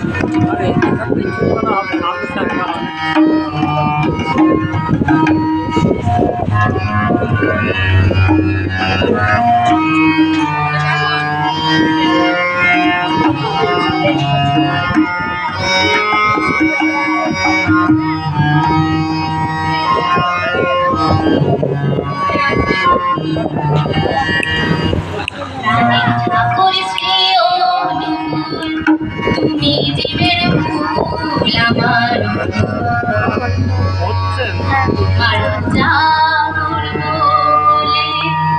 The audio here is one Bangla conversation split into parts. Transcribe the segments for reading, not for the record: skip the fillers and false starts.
अरे एखाद কিছু না হবে আমি টাকা তুমি জীবের ফুল আমার জাগর বলে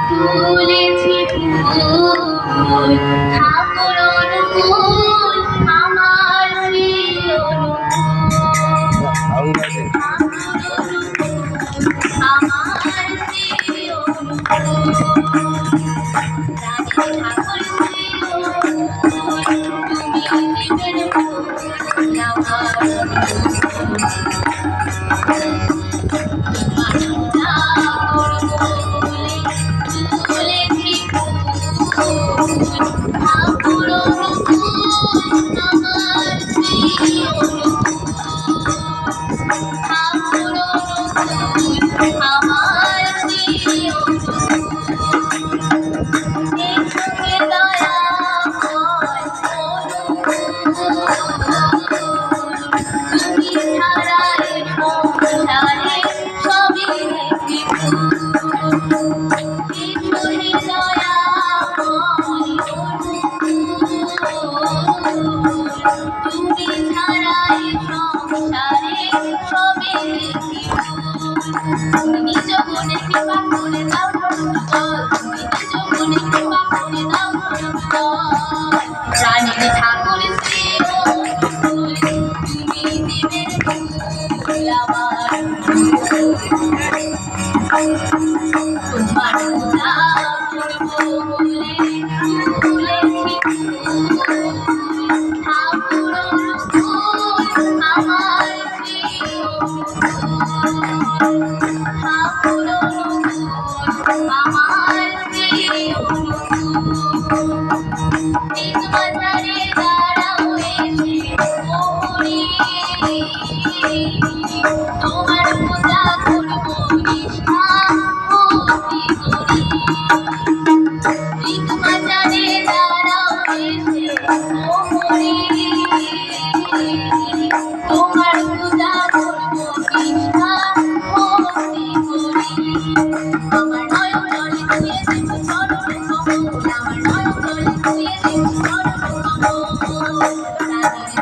তুলেছি ফুল ঠাকুর অনুকূল আমার শ্রী আমার শ্রী ঠাকুর নিজ মনে কৃপা করে দাও নিজ মনে কৃপা করে দাও রানী ঠাকুর শ্রী তুমি দেবের ফুল আমার তোমার পূজা করব বলে তুলেছি ঠাকুর আমার শ্রী